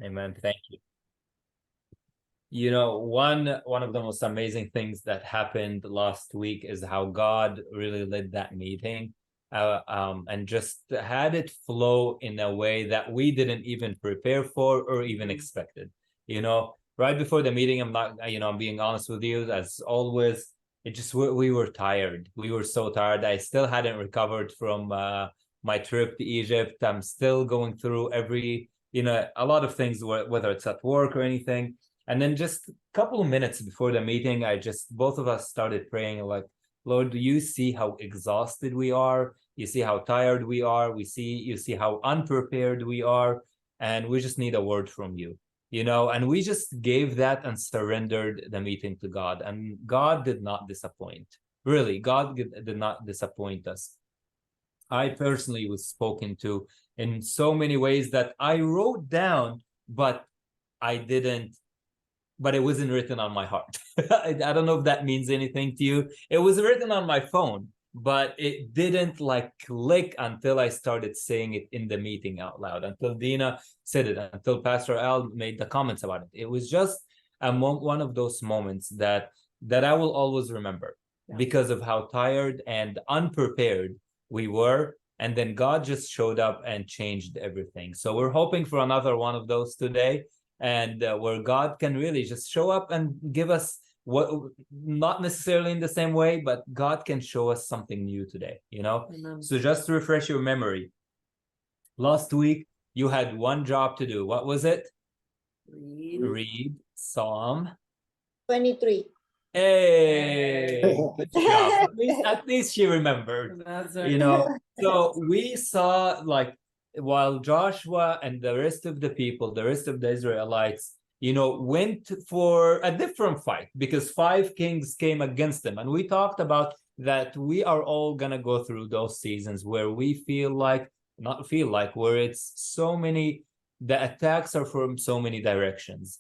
Amen. Thank you. You know, one of the most amazing things that happened last week is how God really led that meeting, and just had it flow in a way that we didn't even prepare for or even expected. You know, right before the meeting, I'm not, I'm being honest with you, as always. It just we were tired. We were so tired. I still hadn't recovered from my trip to Egypt. I'm still going through a lot of things, whether it's at work or anything. And then just a couple of minutes before the meeting, both of us started praying like, Lord, do you see how exhausted we are? You see how tired we are. You see how unprepared we are. And we just need a word from you, and we just gave that and surrendered the meeting to God. And God did not disappoint. Really, God did not disappoint us. I personally was spoken to in so many ways that I wrote down, but I didn't but it wasn't written on my heart. I don't know if that means anything to you. It was written on my phone, but it didn't like click until I started saying it in the meeting out loud, until Dina said it, until Pastor Al made the comments about it. It was just one of those moments that I will always remember, because of how tired and unprepared we were. And then God just showed up and changed everything. So we're hoping for another one of those today, and where God can really just show up and give us what, not necessarily in the same way, but God can show us something new today, Amen. So just to refresh your memory, last week you had one job to do. What was it? Read Psalm 23. Hey, good job. At least she remembered. That's So we saw, like, while Joshua and the rest of the people, the rest of the Israelites, went for a different fight because 5 kings came against them. And we talked about that we are all gonna go through those seasons where we not feel like, where it's so many, the attacks are from so many directions,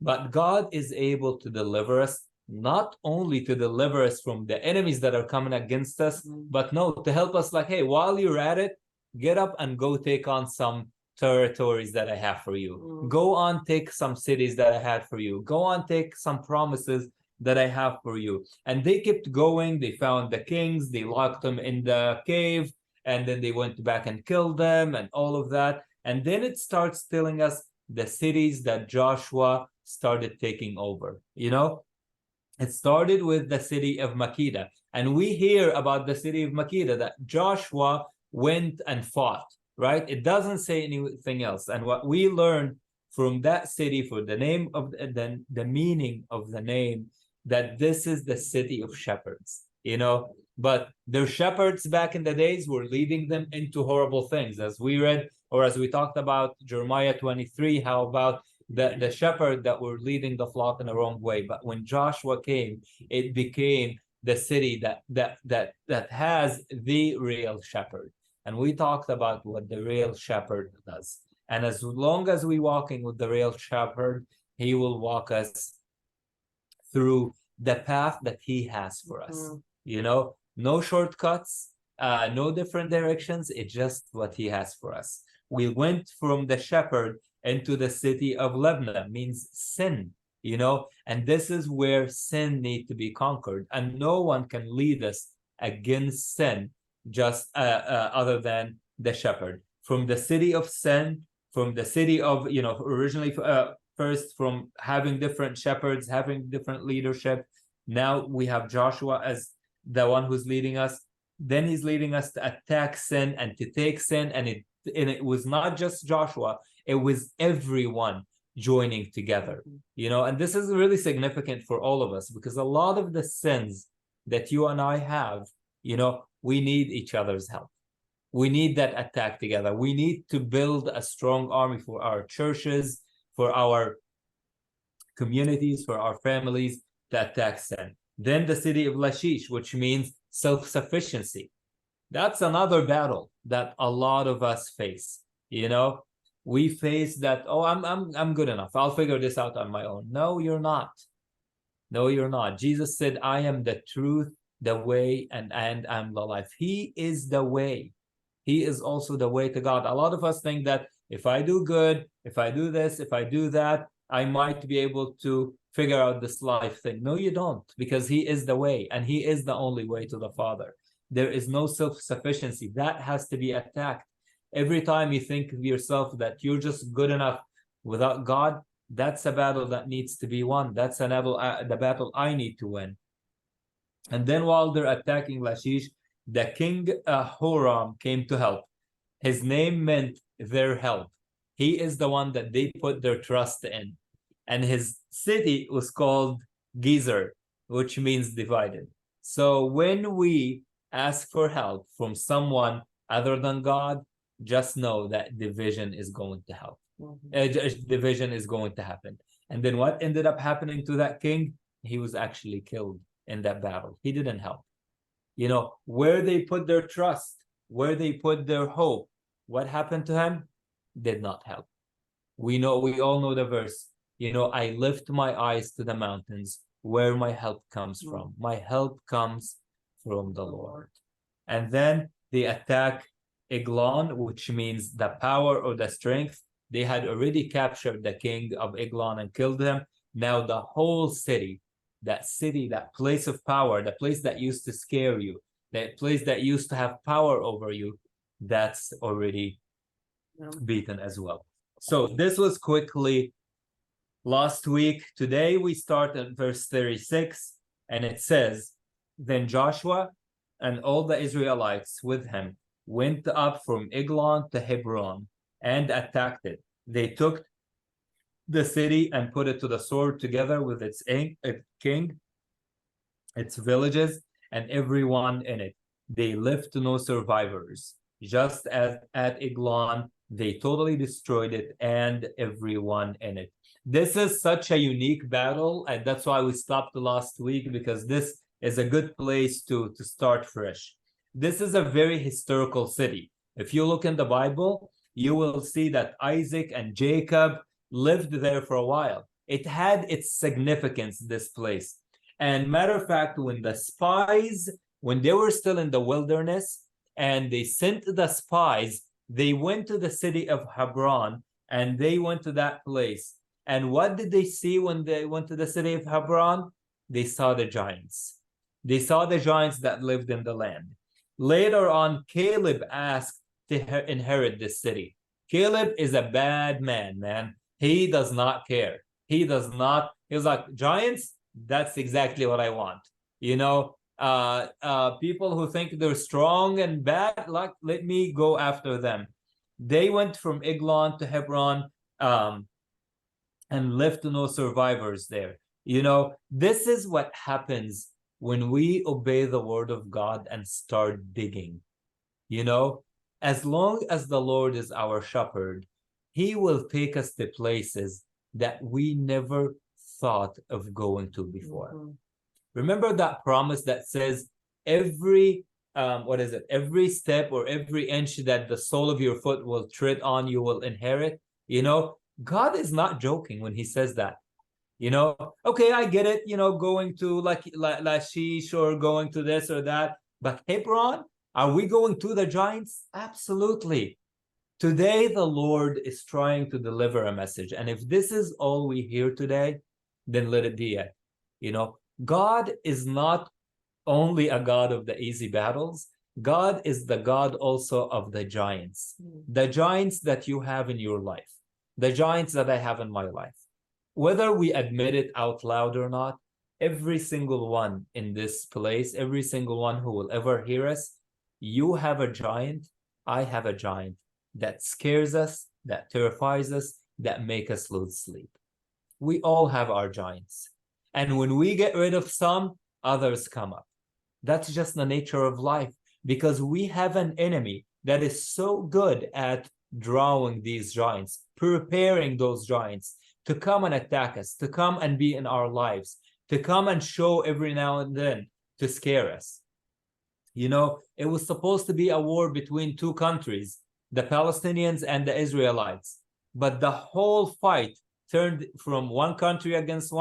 but God is able to deliver us, not only to deliver us from the enemies that are coming against us, but no, to help us, like, hey, while you're at it, get up and go take on some territories that I have for you. Go on, take some cities that I had for you. Go on, take some promises that I have for you. And they kept going. They found the kings, they locked them in the cave, and then they went back and killed them and all of that. And then it starts telling us the cities that Joshua started taking over. It started with the city of Makeda. And we hear about the city of Makeda that Joshua went and fought, right? It doesn't say anything else. And what we learned from that city, for the name of the meaning of the name, that this is the city of shepherds, but their shepherds back in the days were leading them into horrible things, as we read, or as we talked about Jeremiah 23, how about the shepherd that were leading the flock in the wrong way. But when Joshua came, it became the city that has the real shepherd. And we talked about what the real shepherd does. And as long as we walking with the real shepherd, he will walk us through the path that he has for us. No shortcuts, no different directions. It's just what he has for us. We went from the shepherd into the city of Lebanon, means sin, and this is where sin needs to be conquered, and no one can lead us against sin just other than the shepherd. From the city of sin, from the city of, originally first from having different shepherds, having different leadership, now we have Joshua as the one who's leading us. Then he's leading us to attack sin and to take sin, and it was not just Joshua, it was everyone joining together, and this is really significant for all of us, because a lot of the sins that you and I have, we need each other's help. We need that attack together. We need to build a strong army for our churches, for our communities, for our families, to attack sin. Then the city of Lachish, which means self-sufficiency. That's another battle that a lot of us face. We face that, oh, I'm good enough, I'll figure this out on my own. No, you're not. No, you're not. Jesus said, I am the truth, the way, and I'm the life. He is the way. He is also the way to God. A lot of us think that if I do good, if I do this, if I do that, I might be able to figure out this life thing. No, you don't, because he is the way, and he is the only way to the Father. There is no self-sufficiency. That has to be attacked. Every time you think of yourself that you're just good enough without God, that's a battle that needs to be won. That's the battle I need to win. And then while they're attacking Lachish, the king Horam came to help. His name meant their help. He is the one that they put their trust in. And his city was called Gezer, which means divided. So when we ask for help from someone other than God, just know that division is going to help. Division is going to happen. And then what ended up happening to that king? He was actually killed in that battle. He didn't help. Where they put their trust, where they put their hope, what happened to him? Did not help. We all know the verse. I lift my eyes to the mountains, where my help comes from. My help comes from the Lord. And then they attack Eglon, which means the power or the strength. They had already captured the king of Eglon and killed him. Now the whole city, that place of power, the place that used to scare you, that place that used to have power over you, that's already beaten as well. So this was quickly last week. Today we start at verse 36, and it says, then Joshua and all the Israelites with him went up from Eglon to Hebron and attacked it. They took the city and put it to the sword, together with its king, its villages, and everyone in it. They left no survivors. Just as at Eglon, they totally destroyed it and everyone in it. This is such a unique battle, and that's why we stopped last week, because this is a good place to start fresh. This is a very historical city. If you look in the Bible, you will see that Isaac and Jacob lived there for a while. It had its significance, this place. And matter of fact, when they were still in the wilderness and they sent the spies, they went to the city of Hebron, and they went to that place. And what did they see when they went to the city of Hebron? They saw the giants. They saw the giants that lived in the land. Later on, Caleb asked to inherit this city. Caleb is a bad man. He does not care. He was like, giants, that's exactly what I want. People who think they're strong and bad, like, let me go after them. They went from Eglon to Hebron and left no survivors there. This is what happens when we obey the word of God and start digging. As long as the Lord is our shepherd, he will take us to places that we never thought of going to before. Remember that promise that says every step or every inch that the sole of your foot will tread on, you will inherit. God is not joking when he says that. Okay, I get it, going to Lachish or going to this or that, but Hebron, are we going to the giants? Absolutely. Today, the Lord is trying to deliver a message. And if this is all we hear today, then let it be it. God is not only a God of the easy battles. God is the God also of the giants. The giants that you have in your life. The giants that I have in my life. Whether we admit it out loud or not, every single one in this place, every single one who will ever hear us, you have a giant, I have a giant that scares us, that terrifies us, that make us lose sleep. We all have our giants. And when we get rid of some, others come up. That's just the nature of life, because we have an enemy that is so good at drawing these giants, preparing those giants to come and attack us, to come and be in our lives, to come and show every now and then, to scare us. It was supposed to be a war between two countries, the Palestinians and the Israelites. But the whole fight turned from one country against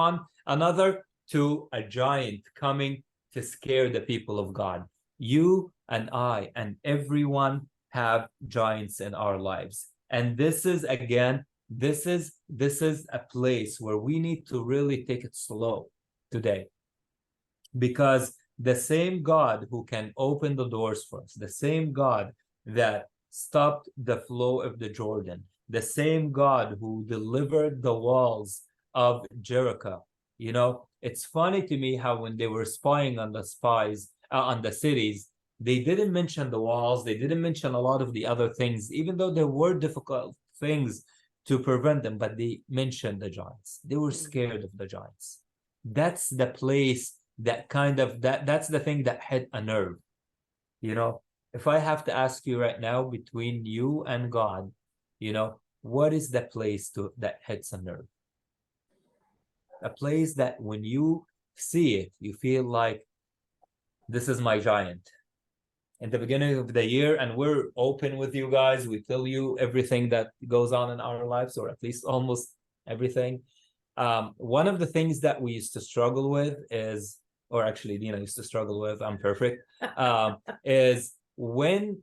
another to a giant coming to scare the people of God. You and I and everyone have giants in our lives. And this is, again, this is a place where we need to really take it slow today, because the same God who can open the doors for us, the same God that stopped the flow of the Jordan, the same God who delivered the walls of Jericho. You know, it's funny to me how when they were spying on on the cities, they didn't mention the walls, they didn't mention a lot of the other things, even though there were difficult things to prevent them, but they mentioned the giants. They were scared of the giants. That's the place that that's the thing that hit a nerve. You know, if I have to ask you right now, between you and God, you know, what is the place that hits a nerve? A place that when you see it, you feel like, this is my giant. In the beginning of the year, and we're open with you guys, we tell you everything that goes on in our lives, or at least almost everything. One of the things that we used to struggle with is, or actually Dina used to struggle with, I'm perfect, is when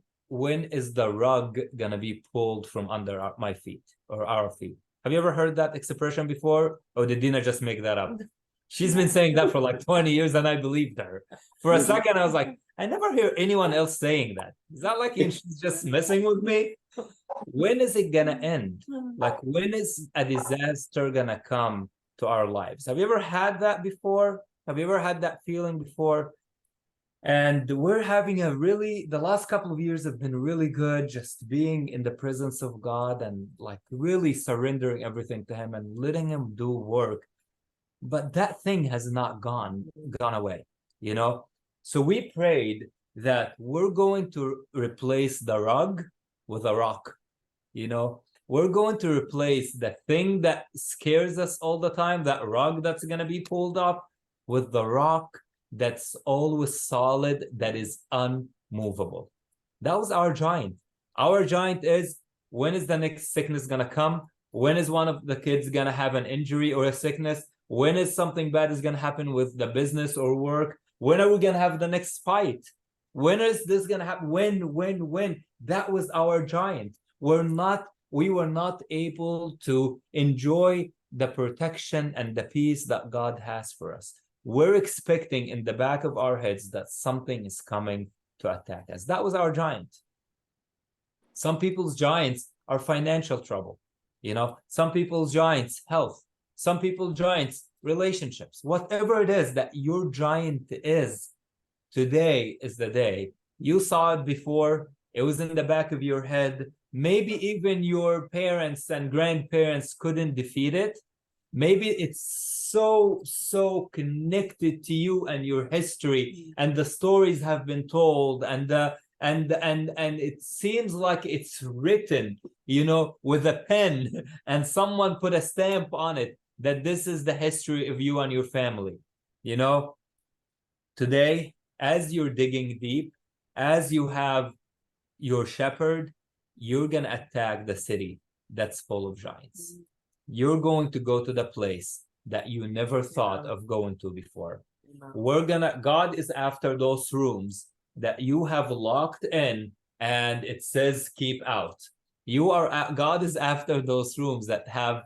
is the rug gonna be pulled from under my feet or our feet? Have you ever heard that expression before, or did Dina just make that up? She's been saying that for like 20 years, and I believed her. For a second, I was like, I never hear anyone else saying that. Is that like she's just messing with me? When is it gonna end? Like, when is a disaster gonna come to our lives? Have you ever had that before? Have you ever had that feeling before? And we're having the last couple of years have been really good, just being in the presence of God and like really surrendering everything to Him and letting Him do work. But that thing has not gone away, you know? So we prayed that we're going to replace the rug with a rock, you know? We're going to replace the thing that scares us all the time, that rug that's going to be pulled up, with the rock that's always solid, that is unmovable. That was our giant. Our giant is, when is the next sickness going to come? When is one of the kids going to have an injury or a sickness? When is something bad is going to happen with the business or work? When are we going to have the next fight? When is this going to happen? When? That was our giant. We were not able to enjoy the protection and the peace that God has for us. We're expecting in the back of our heads that something is coming to attack us. That was our giant. Some people's giants are financial trouble. You know, some people's giants, health. Some people's giants, relationships. Whatever it is that your giant is, today is the day. You saw it before. It was in the back of your head. Maybe even your parents and grandparents couldn't defeat it. Maybe it's so connected to you and your history, and the stories have been told, and it seems like it's written, you know, with a pen, and someone put a stamp on it that this is the history of you and your family. You know, today, as you're digging deep, as you have your shepherd, you're gonna attack the city that's full of giants. You're going to go to the place that you never thought of going to before. God is after those rooms that you have locked in and it says keep out. God is after those rooms that have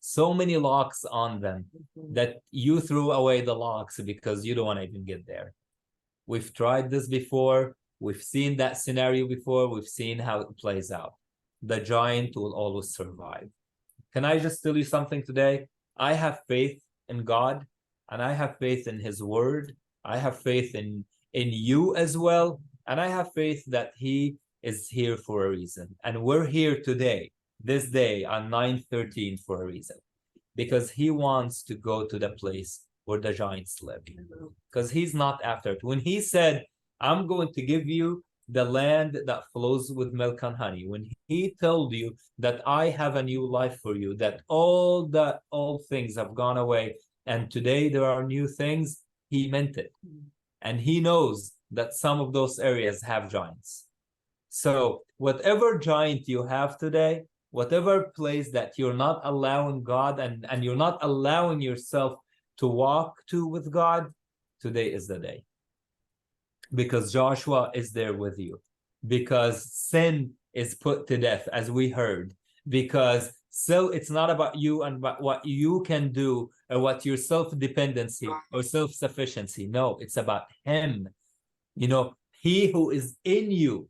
so many locks on them that you threw away the locks because you don't want to even get there. We've tried this before. We've seen that scenario before. We've seen how it plays out. The giant will always survive. Can I just tell you something today? I have faith in God, and I have faith in His word. I have faith in you as well. And I have faith that He is here for a reason. And we're here today, this day on 9/13 for a reason. Because He wants to go to the place where the giants live. Because He's not after it. When He said, I'm going to give you the land that flows with milk and honey, when He told you that I have a new life for you, that all things have gone away and today there are new things, He meant it. And He knows that some of those areas have giants. So whatever giant you have today, whatever place that you're not allowing God and you're not allowing yourself to walk to with God, today is the day. Because Joshua is there with you. Because sin is put to death, as we heard. Because So it's not about you and about what you can do or what your self-dependency or self-sufficiency. No, it's about him. You know, he who is in you,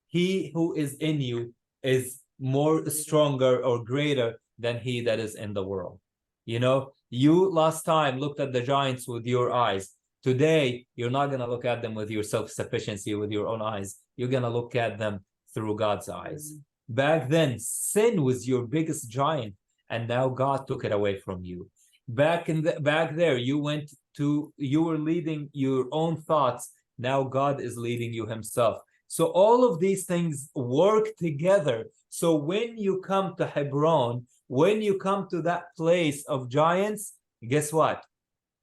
he who is in you is more stronger or greater than he that is in the world. You know, you last time looked at the giants with your eyes. Today, you're not going to look at them with your self-sufficiency, with your own eyes. You're going to look at them through God's eyes. Back then, sin was your biggest giant, and now God took it away from you. Back there, you were leading your own thoughts. Now God is leading you himself. So all of these things work together. So when you come to Hebron, when you come to that place of giants, guess what?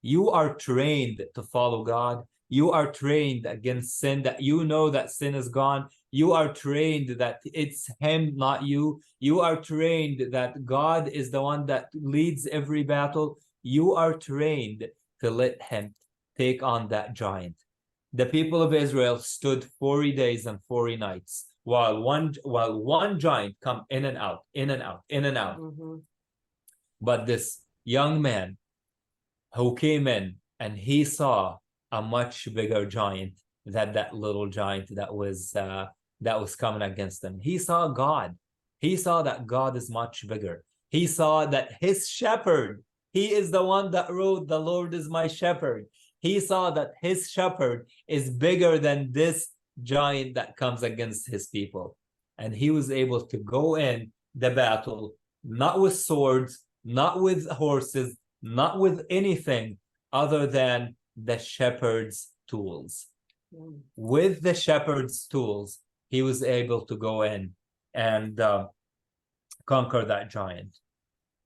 You are trained to follow God. You are trained against sin, that you know that sin is gone. You are trained that it's him, not you. You are trained that God is the one that leads every battle. You are trained to let him take on that giant. The people of Israel stood 40 days and 40 nights while one giant come in and out, in and out, in and out. But this young man who came in and he saw a much bigger giant than that little giant that was coming against him. He saw God. He saw that God is much bigger. He saw that his shepherd, he is the one that wrote, "The Lord is my shepherd." He saw that his shepherd is bigger than this giant that comes against his people. And he was able to go in the battle, not with swords, not with horses, not with anything other than the shepherd's tools. With the shepherd's tools, he was able to go in and conquer that giant.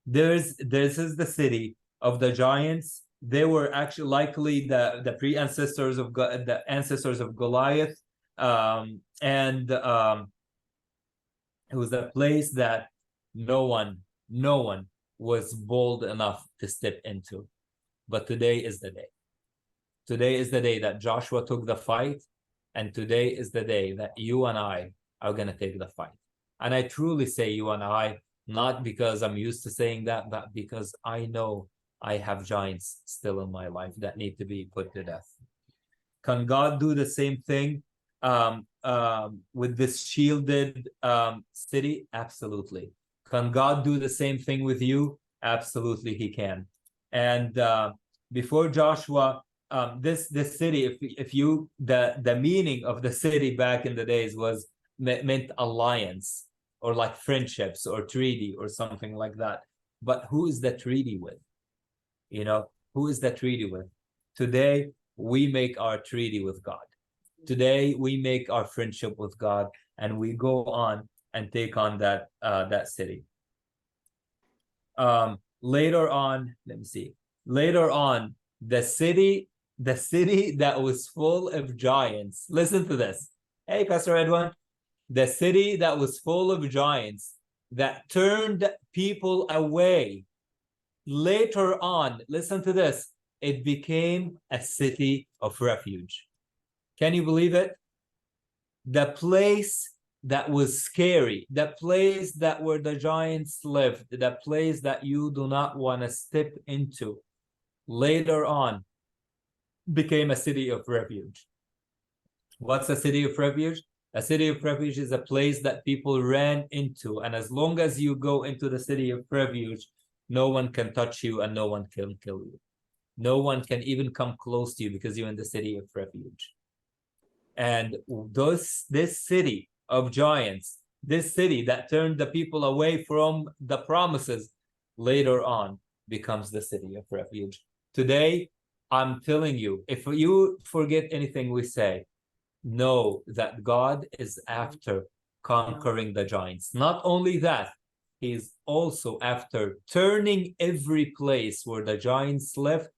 This is the city of the giants. They were actually likely the pre-ancestors of the ancestors of Goliath, and it was a place that no one was bold enough to step into. But today is the day. Today is the day that Joshua took the fight, and today is the day that you and I are going to take the fight. And I truly say you and I, not because I'm used to saying that, but because I know I have giants still in my life that need to be put to death. Can God do the same thing with this shielded city? Absolutely. Can God do the same thing with you? Absolutely, he can. And before Joshua, this city, if you the meaning of the city back in the days was meant alliance or like friendships or treaty or something like that. But who is the treaty with? You know, who is the treaty with? Today, we make our treaty with God. Today, we make our friendship with God, and we go on and take on that city. Later on, let me see. Later on, the city that was full of giants. Listen to this. Hey, Pastor Edwin. The city that was full of giants that turned people away. Later on, listen to this, it became a city of refuge. Can you believe it? The place that was scary, the place that where the giants lived, the place that you do not want to step into, later on became a city of refuge. What's a city of refuge? A city of refuge is a place that people ran into, and as long as you go into the city of refuge, no one can touch you and no one can kill you. No one can even come close to you because you're in the city of refuge. And this city of giants, this city that turned the people away from the promises, later on becomes the city of refuge. Today, I'm telling you, if you forget anything we say, know that God is after conquering the giants. Not only that, he's also after turning every place where the giants lived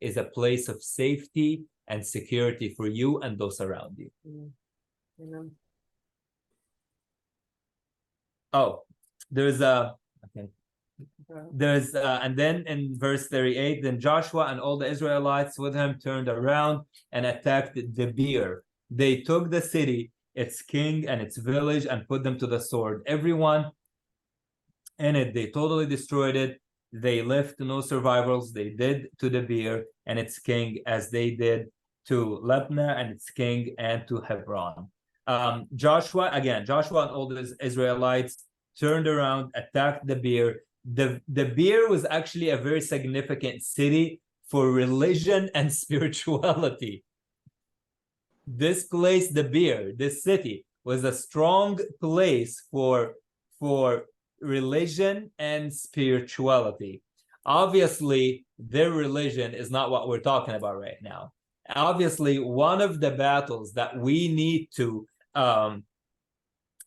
is a place of safety and security for you and those around you. Oh, there's and then in verse 38, then Joshua and all the Israelites with him turned around and attacked Debir. They took the city, its king and its village, and put them to the sword, everyone in it. They totally destroyed it. They left no survivors. They did to the beer and its king as they did to Libnah and its king and to Hebron. Joshua and all the Israelites turned around, attacked the beer. The beer was actually a very significant city for religion and spirituality. This place, the beer, this city, was a strong place for religion and spirituality. Obviously, their religion is not what we're talking about right now. Obviously, one of the battles that we need to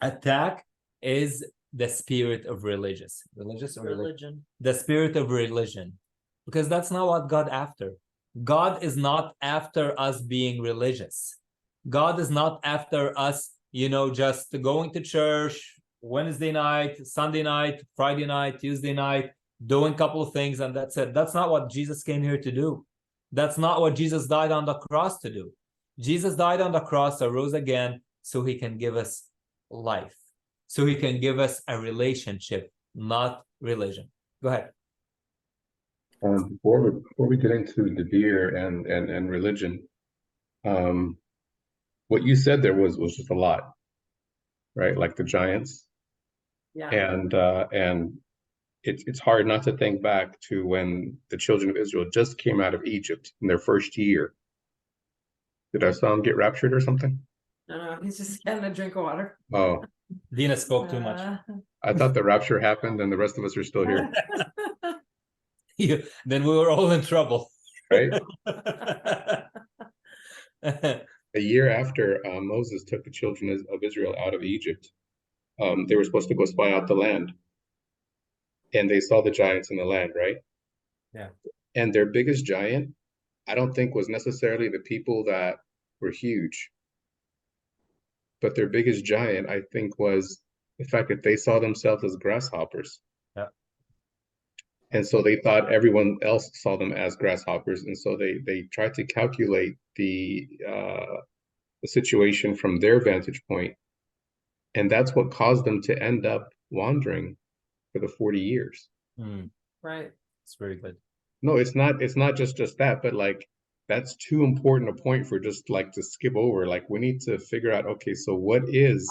attack is the spirit of religion, the spirit of religion, because that's not what God after. God is not after us being religious. God is not after us, just going to church Wednesday night, Sunday night, Friday night, Tuesday night, doing a couple of things, and that's it. That's not what Jesus came here to do. That's not what Jesus died on the cross to do. Jesus died on the cross, arose again, so he can give us life, so he can give us a relationship, not religion. Go ahead. Before we get into the beer and religion, what you said there was just a lot, right? Like the giants. Yeah. And it's hard not to think back to when the children of Israel just came out of Egypt in their first year. Did our son get raptured or something? No, he's just getting a drink of water. Oh, Dina spoke too much. I thought the rapture happened and the rest of us are still here. Then we were all in trouble. Right? A year after Moses took the children of Israel out of Egypt, they were supposed to go spy out the land. And they saw the giants in the land, right? Yeah. And their biggest giant, I don't think was necessarily the people that were huge. But their biggest giant, I think, was the fact that they saw themselves as grasshoppers. Yeah. And so they thought everyone else saw them as grasshoppers. And so they tried to calculate the situation from their vantage point. And that's what caused them to end up wandering for the 40 years. Right. It's very good. No, it's not just that, but like that's too important a point for just like to skip over. Like we need to figure out, okay, so what is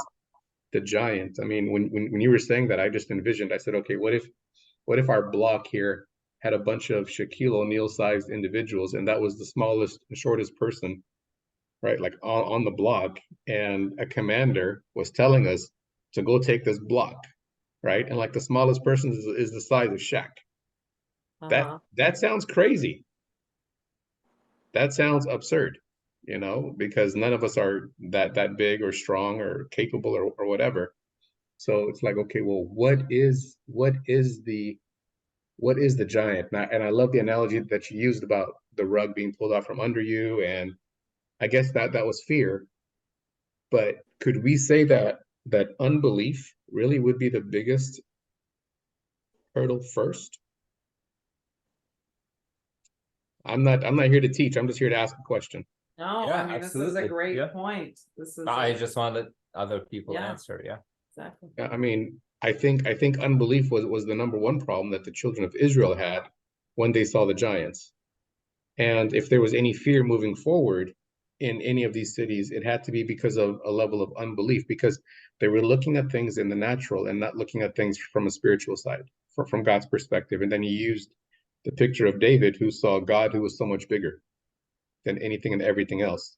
the giant? I mean, when you were saying that, I just envisioned, I said, okay, what if our block here had a bunch of Shaquille O'Neal sized individuals and that was the smallest, shortest person, right? Like on the block, and a commander was telling us to go take this block, right? And like the smallest person is the size of Shaq. That sounds crazy. That sounds absurd, because none of us are that big or strong or capable or whatever. So it's like, okay, well, what is the giant? And I love the analogy that you used about the rug being pulled out from under you, and I guess that was fear. But could we say that unbelief really would be the biggest hurdle first? I'm not here to teach. I'm just here to ask a question. No, Yeah, I mean, absolutely. this is a great Yeah. point. This is I just wanted other people to Yeah. answer. Yeah. exactly. Yeah, I mean, I think unbelief was the number one problem that the children of Israel had when they saw the giants. And if there was any fear moving forward in any of these cities, it had to be because of a level of unbelief, because they were looking at things in the natural and not looking at things from a spiritual side, from God's perspective. And then he used the picture of David, who saw God who was so much bigger than anything and everything else.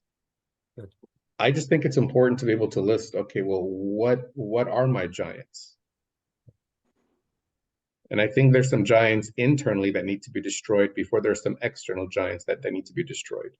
Good. I just think it's important to be able to list, okay, well, what are my giants? And I think there's some giants internally that need to be destroyed before there's some external giants that need to be destroyed.